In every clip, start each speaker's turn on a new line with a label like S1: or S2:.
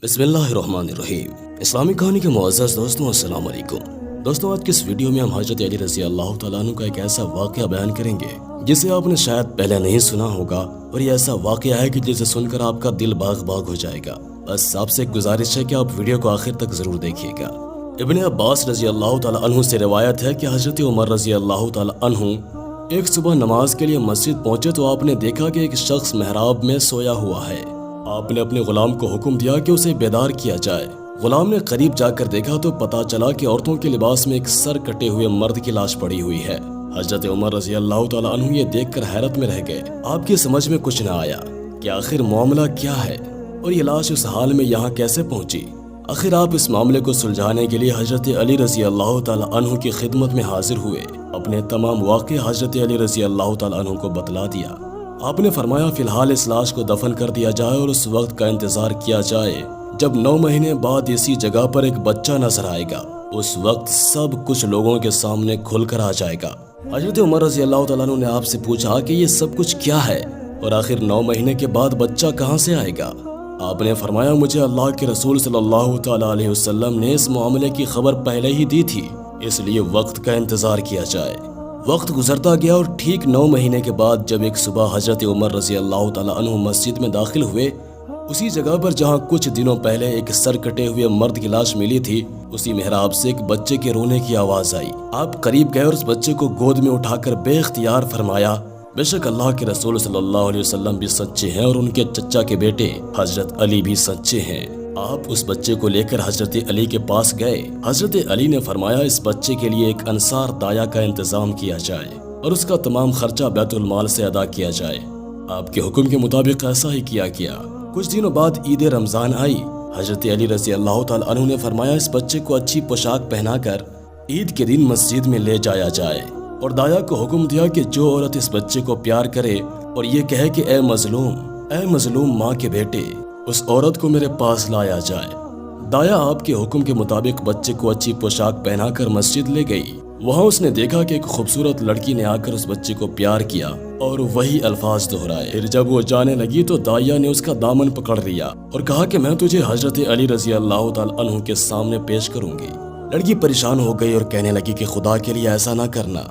S1: بسم اللہ الرحمن الرحیم۔ اسلامی کہانی کے معزز دوستوں السلام علیکم۔ دوستوں آج کے اس ویڈیو میں ہم حضرت علی رضی اللہ تعالیٰ عنہ کا ایک ایسا واقعہ بیان کریں گے جسے آپ نے شاید پہلے نہیں سنا ہوگا، اور یہ ایسا واقعہ ہے کہ جسے سن کر آپ کا دل باغ باغ ہو جائے گا۔ بس آپ سے ایک گزارش ہے کہ آپ ویڈیو کو آخر تک ضرور دیکھیے گا۔ ابن عباس رضی اللہ تعالیٰ عنہ سے روایت ہے کہ حضرت عمر رضی اللہ تعالیٰ عنہ ایک صبح نماز کے لیے مسجد پہنچے تو آپ نے دیکھا کہ ایک شخص محراب میں سویا ہوا ہے۔ آپ نے اپنے غلام کو حکم دیا کہ اسے بیدار کیا جائے۔ غلام نے قریب جا کر دیکھا تو پتا چلا کہ عورتوں کے لباس میں ایک سر کٹے ہوئے مرد کی لاش پڑی ہوئی ہے۔ حضرت عمر رضی اللہ تعالیٰ عنہ یہ دیکھ کر حیرت میں رہ گئے۔ آپ کی سمجھ میں کچھ نہ آیا کہ آخر معاملہ کیا ہے اور یہ لاش اس حال میں یہاں کیسے پہنچی۔ آخر آپ اس معاملے کو سلجھانے کے لیے حضرت علی رضی اللہ تعالیٰ عنہ کی خدمت میں حاضر ہوئے۔ اپنے تمام واقعے حضرت علی رضی اللہ تعالیٰ عنہ کو بتلا دیا۔ آپ نے فرمایا فی الحال اس لاش کو دفن کر دیا جائے اور اس وقت کا انتظار کیا جائے جب 9 مہینے بعد اسی جگہ پر ایک بچہ نظر آئے گا۔ اس وقت سب کچھ لوگوں کے سامنے کھل کر آ جائے گا۔ حضرت عمر رضی اللہ تعالیٰ عنہ نے آپ سے پوچھا کہ یہ سب کچھ کیا ہے اور آخر 9 مہینے کے بعد بچہ کہاں سے آئے گا؟ آپ نے فرمایا مجھے اللہ کے رسول صلی اللہ تعالیٰ علیہ وسلم نے اس معاملے کی خبر پہلے ہی دی تھی، اس لیے وقت کا انتظار کیا جائے۔ وقت گزرتا گیا اور ٹھیک 9 مہینے کے بعد جب ایک صبح حضرت عمر رضی اللہ تعالیٰ عنہ مسجد میں داخل ہوئے، اسی جگہ پر جہاں کچھ دنوں پہلے ایک سر کٹے ہوئے مرد کی لاش ملی تھی، اسی محراب سے ایک بچے کے رونے کی آواز آئی۔ آپ قریب گئے اور اس بچے کو گود میں اٹھا کر بے اختیار فرمایا بے شک اللہ کے رسول صلی اللہ علیہ وسلم بھی سچے ہیں اور ان کے چچا کے بیٹے حضرت علی بھی سچے ہیں۔ آپ اس بچے کو لے کر حضرت علی کے پاس گئے۔ حضرت علی نے فرمایا اس بچے کے لیے ایک انصار دایا کا انتظام کیا جائے اور اس کا تمام خرچہ بیت المال سے ادا کیا جائے۔ آپ کے حکم کے مطابق ایسا ہی کیا گیا۔ کچھ دنوں بعد عید رمضان آئی۔ حضرت علی رضی اللہ تعالیٰ عنہ نے فرمایا اس بچے کو اچھی پوشاک پہنا کر عید کے دن مسجد میں لے جایا جائے، اور دایا کو حکم دیا کہ جو عورت اس بچے کو پیار کرے اور یہ کہے کہ اے مظلوم ماں کے بیٹے، اس عورت کو میرے پاس لایا جائے۔ دایا آپ کے حکم کے مطابق بچے کو اچھی پوشاک پہنا کر مسجد لے گئی۔ وہاں اس نے دیکھا کہ ایک خوبصورت لڑکی نے آ کر اس بچے کو پیار کیا اور وہی الفاظ دہرائے۔ پھر جب وہ جانے لگی تو دایا نے اس کا دامن پکڑ لیا اور کہا کہ میں تجھے حضرت علی رضی اللہ تعالیٰ عنہ کے سامنے پیش کروں گی۔ لڑکی پریشان ہو گئی اور کہنے لگی کہ خدا کے لیے ایسا نہ کرنا،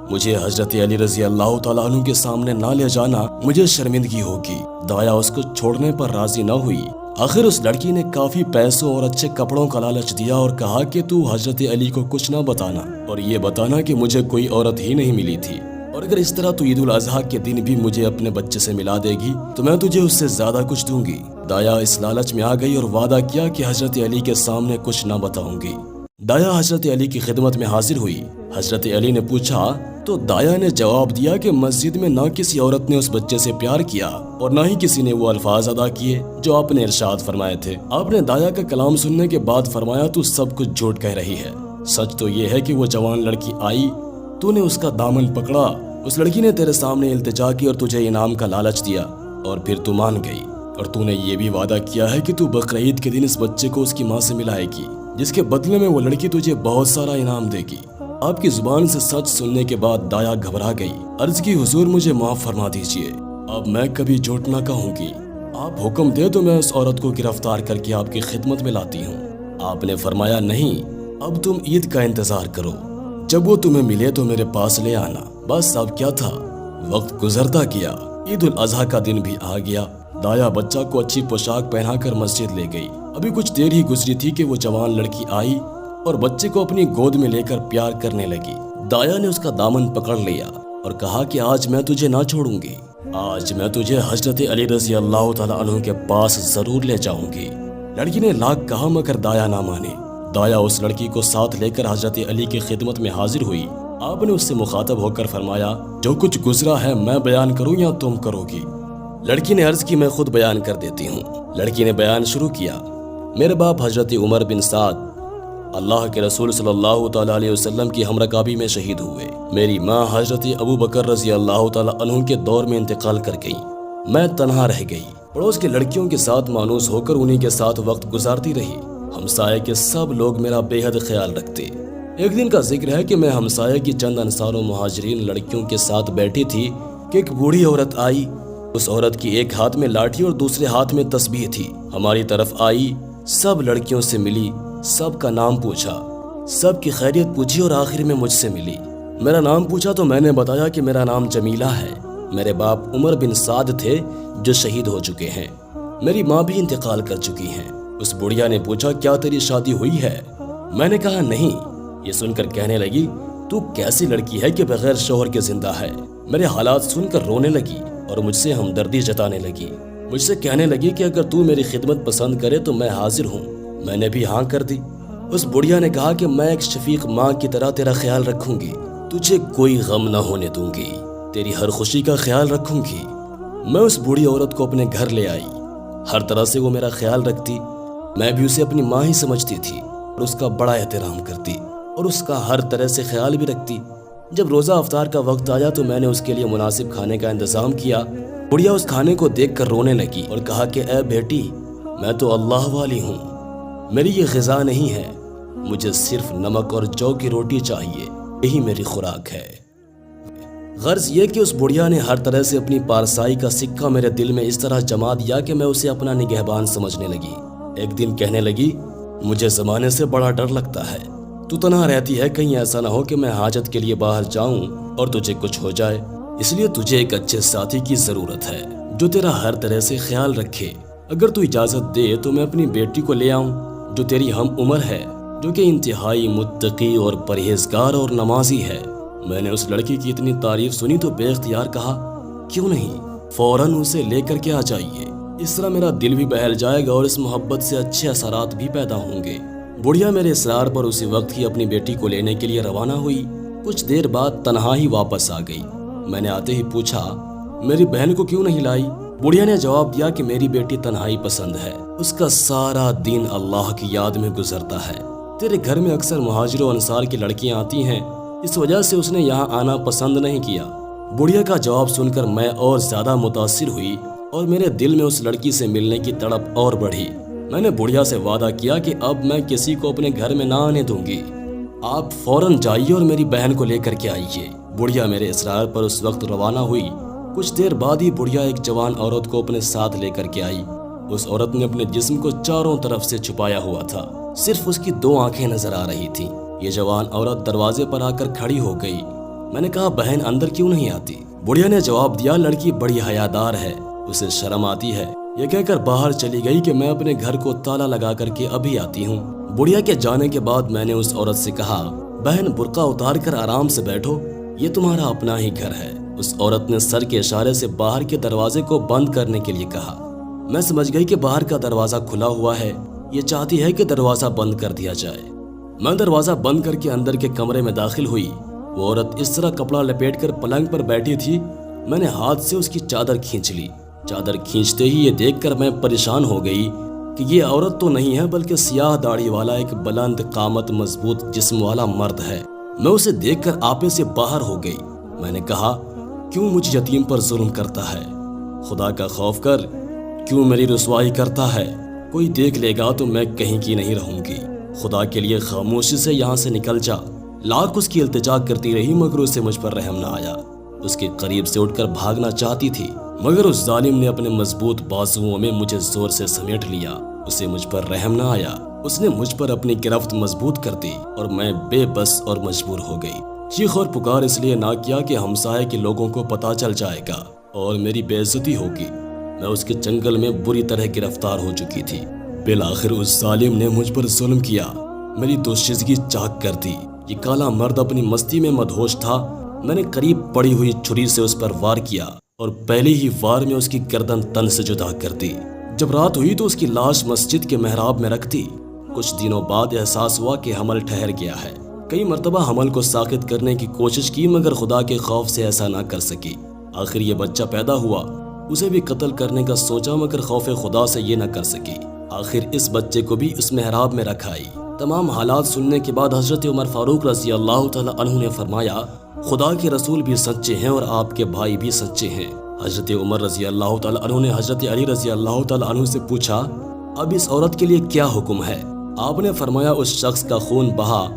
S1: مجھے حضرت علی رضی اللہ تعالیٰ عنہ کے سامنے نہ لے جانا، مجھے شرمندگی ہوگی۔ دایا اس کو چھوڑنے پر راضی نہ ہوئی۔ آخر اس لڑکی نے کافی پیسوں اور اچھے کپڑوں کا لالچ دیا اور کہا کہ تو حضرت علی کو کچھ نہ بتانا اور یہ بتانا کہ مجھے کوئی عورت ہی نہیں ملی تھی، اور اگر اس طرح تو عید الاضحیٰ کے دن بھی مجھے اپنے بچے سے ملا دے گی تو میں تجھے اس سے زیادہ کچھ دوں گی۔ دایا اس لالچ میں آ گئی اور وعدہ کیا کہ حضرت علی کے سامنے کچھ نہ بتاؤں گی۔ دایا حضرت علی کی خدمت میں حاضر ہوئی۔ حضرت علی نے پوچھا تو دایا نے جواب دیا کہ مسجد میں نہ کسی عورت نے اس بچے سے پیار کیا اور نہ ہی کسی نے وہ الفاظ ادا کیے جو آپ نے ارشاد فرمائے تھے۔ آپ نے دایا کا کلام سننے کے بعد فرمایا تو سب کچھ جھوٹ کہہ رہی ہے، سچ تو یہ ہے کہ وہ جوان لڑکی آئی، تو نے اس کا دامن پکڑا، اس لڑکی نے تیرے سامنے التجا کی اور تجھے انعام کا لالچ دیا اور پھر تو مان گئی، اور تو نے یہ بھی وعدہ کیا ہے کہ تو بقرعید کے دن اس بچے کو اس کی ماں سے ملائے گی، جس کے بدلے میں وہ لڑکی تجھے بہت سارا انعام دے گی۔ آپ کی زبان سے سچ سننے کے بعد دایا گھبرا گئی، عرض کی حضور مجھے معاف فرما دیجئے، اب میں کبھی جھوٹ نہ کہوں گی، آپ حکم دے تو میں اس عورت کو گرفتار کر کے آپ کی خدمت میں لاتی ہوں۔ آپ نے فرمایا نہیں، اب تم عید کا انتظار کرو، جب وہ تمہیں ملے تو میرے پاس لے آنا۔ بس اب کیا تھا، وقت گزرتا گیا، عید الاضحیٰ کا دن بھی آ گیا۔ دایا بچہ کو اچھی پوشاک پہنا کر مسجد لے گئی۔ ابھی کچھ دیر ہی گزری تھی کہ وہ جوان لڑکی آئی اور بچے کو اپنی گود میں لے کر پیار کرنے لگی۔ دایا نے اس کا دامن پکڑ لیا اور کہا کہ آج میں تجھے نہ چھوڑوں گی، آج میں تجھے حضرت علی رضی اللہ تعالیٰ عنہ کے پاس ضرور لے جاؤں گی۔ لڑکی نے لاکھ کہا مگر دایا نہ مانے۔ دایا اس لڑکی کو ساتھ لے کر حضرت علی کی خدمت میں حاضر ہوئی۔ آپ نے اس سے مخاطب ہو کر فرمایا جو کچھ گزرا ہے میں بیان کروں یا تم کرو گی؟ لڑکی نے عرض کی میں خود بیان کر دیتی ہوں۔ لڑکی نے بیان شروع کیا، میرے باپ حضرت عمر بن سعد اللہ کے رسول صلی اللہ تعالیٰ علیہ وسلم کی ہمرکابی میں شہید ہوئے۔ میری ماں حضرت ابو بکر رضی اللہ تعالیٰ عنہ کے دور میں انتقال کر گئی۔ میں تنہا رہ گئی، پڑوس کی لڑکیوں کے ساتھ مانوس ہو کر انہی کے ساتھ وقت گزارتی رہی۔ ہمسائے کے سب لوگ میرا بے حد خیال رکھتے۔ ایک دن کا ذکر ہے کہ میں ہمسائے کی چند انصار و مہاجرین لڑکیوں کے ساتھ بیٹھی تھی کہ ایک بوڑھی عورت آئی۔ اس عورت کی ایک ہاتھ میں لاٹھی اور دوسرے ہاتھ میں تسبیح تھی۔ ہماری طرف آئی، سب لڑکیوں سے ملی، سب کا نام پوچھا، سب کی خیریت پوچھی اور آخر میں مجھ سے ملی۔ میرا نام پوچھا تو میں نے بتایا کہ میرا نام جمیلہ ہے۔ میرے باپ عمر بن سعد تھے جو شہید ہو چکے ہیں، میری ماں بھی انتقال کر چکی ہیں۔ اس بڑھیا نے پوچھا کیا تیری شادی ہوئی ہے؟ میں نے کہا نہیں۔ یہ سن کر کہنے لگی تو کیسی لڑکی ہے کہ بغیر شوہر کے زندہ ہے؟ میرے حالات سن کر رونے لگی اور مجھ سے ہمدردی جتانے لگی۔ مجھ سے کہنے لگی کہ اگر تو میری خدمت پسند کرے تو میں حاضر ہوں۔ میں نے بھی ہاں کر دی۔ اس بڑھیا نے کہا کہ میں ایک شفیق ماں کی طرح تیرا خیال رکھوں گی، تجھے کوئی غم نہ ہونے دوں گی، تیری ہر خوشی کا خیال رکھوں گی۔ میں اس بوڑھی عورت کو اپنے گھر لے آئی، ہر طرح سے وہ میرا خیال رکھتی، میں بھی اسے اپنی ماں ہی سمجھتی تھی اور اس کا بڑا احترام کرتی اور اس کا ہر طرح سے خیال بھی رکھتی۔ جب روزہ افطار کا وقت آیا تو میں نے اس کے لیے مناسب کھانے کا انتظام کیا۔ بڑھیا اس کھانے کو دیکھ کر رونے لگی اور کہا کہ اے بیٹی، میں تو اللہ والی ہوں، میری یہ غذا نہیں ہے، مجھے صرف نمک اور جو کی روٹی چاہیے، یہی میری خوراک ہے۔ غرض یہ کہ اس بڑھیا نے ہر طرح سے اپنی پارسائی کا سکہ میرے دل میں اس طرح جما دیا کہ میں اسے اپنا نگہبان سمجھنے لگی۔ ایک دن کہنے لگی مجھے زمانے سے بڑا ڈر لگتا ہے، تو تنہا رہتی ہے، کہیں ایسا نہ ہو کہ میں حاجت کے لیے باہر جاؤں اور تجھے کچھ ہو جائے، اس لیے تجھے ایک اچھے ساتھی کی ضرورت ہے جو تیرا ہر طرح سے خیال رکھے۔ اگر تو اجازت دے تو میں اپنی بیٹی کو لے آؤں جو تیری ہم عمر ہے، جو کہ انتہائی متقی اور پرہیزگار اور نمازی ہے۔ میں نے اس لڑکی کی اتنی تعریف سنی تو بے اختیار کہا کیوں نہیں، فوراً اسے لے کر کے آ جائیے، اس طرح میرا دل بھی بہل جائے گا اور اس محبت سے اچھے اثرات بھی پیدا ہوں گے۔ بڑھیا میرے اصرار پر اسی وقت ہی اپنی بیٹی کو لینے کے لیے روانہ ہوئی۔ کچھ دیر بعد تنہا ہی واپس آ گئی۔ میں نے آتے ہی پوچھا میری بہن کو کیوں نہیں لائی؟ بڑھیا نے جواب دیا کہ میری بیٹی تنہائی پسند ہے، اس کا سارا دن اللہ کی یاد میں گزرتا ہے، تیرے گھر میں اکثر مہاجر و انصار کی لڑکیاں آتی ہیں، اس وجہ سے اس نے یہاں آنا پسند نہیں کیا۔ بڑھیا کا جواب سن کر میں اور زیادہ متاثر ہوئی اور میرے دل میں اس لڑکی سے ملنے کی تڑپ اور بڑھی۔ میں نے بڑھیا سے وعدہ کیا کہ اب میں کسی کو اپنے گھر میں نہ آنے دوں گی، آپ فوراً جائیے اور میری بہن کو لے کر کے آئیے۔ بڑھیا میرے اصرار پر اس وقت روانہ ہوئی۔ کچھ دیر بعد ہی بڑھیا ایک جوان عورت کو اپنے ساتھ لے کر کے آئی۔ اس عورت نے اپنے جسم کو چاروں طرف سے چھپایا ہوا تھا، صرف اس کی 2 آنکھیں نظر آ رہی تھیں۔ یہ جوان عورت دروازے پر آ کر کھڑی ہو گئی۔ میں نے کہا بہن اندر کیوں نہیں آتی؟ بڑھیا نے جواب دیا لڑکی بڑی حیادار ہے، اسے شرم آتی ہے، یہ کہہ کر باہر چلی گئی کہ میں اپنے گھر کو تالا لگا کر کے ابھی آتی ہوں۔ بڑھیا کے جانے کے بعد میں نے اس عورت سے کہا بہن برقع اتار کر آرام سے بیٹھو، یہ تمہارا اپنا ہی گھر ہے۔ اس عورت نے سر کے اشارے سے باہر کے دروازے کو بند کرنے کے لیے کہا۔ میں سمجھ گئی کہ باہر کا دروازہ کھلا ہوا ہے، یہ چاہتی ہے کہ دروازہ بند کر دیا جائے۔ میں دروازہ بند کر کے اندر کے کمرے میں داخل ہوئی۔ وہ عورت اس طرح کپڑا لپیٹ کر پلنگ پر بیٹھی تھی، میں نے ہاتھ سے اس کی چادر کھینچ لی۔ چادر کھینچتے ہی یہ دیکھ کر میں پریشان ہو گئی کہ یہ عورت تو نہیں ہے بلکہ سیاہ داڑھی والا ایک بلند قامت مضبوط جسم والا مرد ہے۔ میں اسے دیکھ کر آپے سے باہر ہو گئی۔ میں نے کہا کیوں مجھ یتیم پر ظلم کرتا ہے؟ خدا کا خوف کر، کیوں میری رسوائی کرتا ہے؟ کوئی دیکھ لے گا تو میں کہیں کی نہیں رہوں گی، خدا کے لیے خاموشی سے یہاں سے نکل جا۔ لاکھ اس کی التجا کرتی رہی مگر اسے مجھ پر رحم نہ آیا۔ اس کے قریب سے اٹھ کر بھاگنا چاہتی تھی مگر اس ظالم نے اپنے مضبوط بازوؤں میں مجھے زور سے سمیٹ لیا۔ اسے مجھ پر رحم نہ آیا، اس نے مجھ پر اپنی گرفت مضبوط کر دی اور میں بے بس اور مجبور ہو گئی۔ چیخ اور پکار اس لیے نہ کیا کہ ہمسائے کے لوگوں کو پتہ چل جائے گا اور میری بے عزتی ہوگی۔ میں اس کے چنگل میں بری طرح گرفتار ہو چکی تھی۔ بالآخر اس ظالم نے مجھ پر ظلم کیا، میری دوشیزگی چاک کر دی۔ یہ کالا مرد اپنی مستی میں مدہوش تھا۔ میں نے قریب پڑی ہوئی چھری سے اس پر وار کیا اور پہلے ہی وار میں اس کی گردن تن سے جدا کر دی۔ جب رات ہوئی تو اس کی لاش مسجد کے محراب میں رکھ دی۔ کچھ دنوں بعد احساس ہوا کہ حمل ٹھہر گیا ہے۔ کئی مرتبہ حمل کو ساقط کرنے کی کوشش کی مگر خدا کے خوف سے ایسا نہ کر سکی۔ آخر یہ بچہ پیدا ہوا، اسے بھی قتل کرنے کا سوچا مگر خوف خدا سے یہ نہ کر سکی۔ آخر اس بچے کو بھی اس محراب میں رکھائی۔ تمام حالات سننے کے بعد حضرت عمر فاروق رضی اللہ تعالی عنہ نے فرمایا خدا کے رسول بھی سچے ہیں اور آپ کے بھائی بھی سچے ہیں۔ حضرت عمر رضی اللہ تعالی عنہ نے حضرت علی رضی اللہ تعالی عنہ سے پوچھا اب اس عورت کے لیے کیا حکم ہے؟ آپ نے فرمایا اس شخص کا خون بہا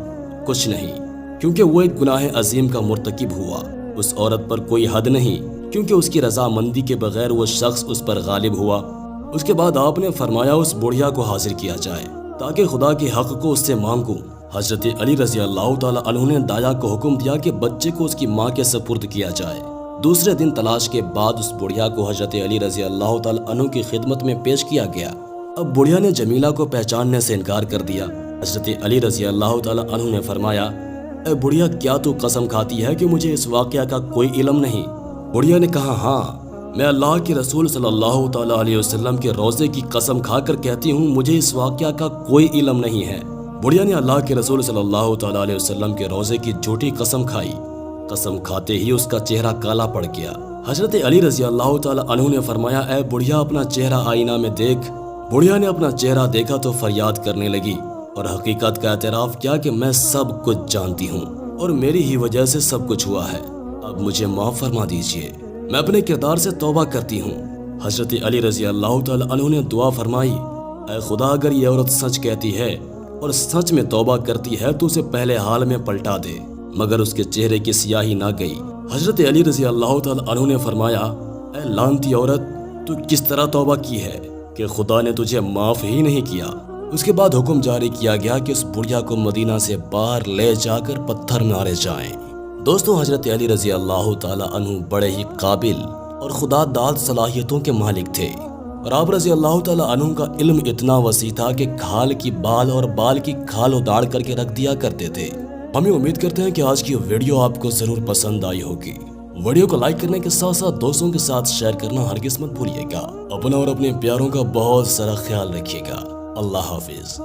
S1: کچھ نہیں کیونکہ وہ ایک گناہ عظیم کا مرتکب ہوا۔ اس عورت پر کوئی حد نہیں کیونکہ اس کی رضامندی کے بغیر وہ شخص اس پر غالب ہوا۔ اس کے بعد آپ نے فرمایا اس بڑھیا کو حاضر کیا جائے تاکہ خدا کے حق کو اس سے مانگوں۔ حضرت علی رضی اللہ تعالی عنہ نے دایا کو حکم دیا کہ بچے کو اس کی ماں کے سپرد کیا جائے۔ دوسرے دن تلاش کے بعد اس بڑھیا کو حضرت علی رضی اللہ تعالی عنہ کی خدمت میں پیش کیا گیا۔ اب بڑھیا نے جمیلہ کو پہچاننے سے انکار کر دیا۔ حضرت علی رضی اللہ تعالی عنہ نے فرمایا، اے بڑھیا، کیا تو قسم کھاتی ہے کہ مجھے اس واقعہ کا کوئی علم نہیں؟ بڑھیا نے کہا، ہاں، میں اللہ کے رسول صلی اللہ تعالی علیہ وسلم کے روزے کی قسم کھا کر کہتی ہوں مجھے اس واقعہ کا کوئی علم نہیں ہے۔ بڑھیا نے اللہ کے رسول صلی اللہ تعالی علیہ وسلم کے روزے کی جھوٹی قسم کھائی۔ قسم کھاتے ہی اس کا چہرہ کالا پڑ گیا۔ حضرت علی رضی اللہ تعالی عنہ نے فرمایا، اے بڑھیا، اپنا چہرہ آئینہ میں دیکھ۔ بڑھیا نے اپنا چہرہ دیکھا تو فریاد کرنے لگی اور حقیقت کا اعتراف کیا کہ میں سب کچھ جانتی ہوں اور میری ہی وجہ سے سب کچھ ہوا ہے، اب مجھے معاف فرما دیجئے، میں اپنے کردار سے توبہ کرتی ہوں۔ حضرت علی رضی اللہ تعالی عنہ نے دعا فرمائی، اے خدا، اگر یہ عورت سچ کہتی ہے اور سچ میں توبہ کرتی ہے تو اسے پہلے حال میں پلٹا دے۔ مگر اس کے چہرے کی سیاہی نہ گئی۔ حضرت علی رضی اللہ تعالی عنہ نے فرمایا، اے لعنتی عورت، تو کس طرح توبہ کی ہے کہ خدا نے تجھے معاف ہی نہیں کیا؟ اس کے بعد حکم جاری کیا گیا کہ اس بڑھیا کو مدینہ سے باہر لے جا کر پتھر مارے جائیں۔ دوستوں، حضرت علی رضی اللہ تعالی عنہ بڑے ہی قابل اور خدا داد صلاحیتوں کے مالک تھے، اور آپ رضی اللہ تعالی عنہ کا علم اتنا وسیع تھا کہ کھال کی بال اور بال کی کھال اداڑ کر کے رکھ دیا کرتے تھے۔ ہمیں امید کرتے ہیں کہ آج کی ویڈیو آپ کو ضرور پسند آئی ہوگی۔ ویڈیو کو لائک کرنے کے ساتھ ساتھ دوستوں کے ساتھ شیئر کرنا ہرگز مت بھولیے گا۔ اپنا اور اپنے پیاروں کا بہت سارا خیال رکھیے گا۔ اللہ حافظ۔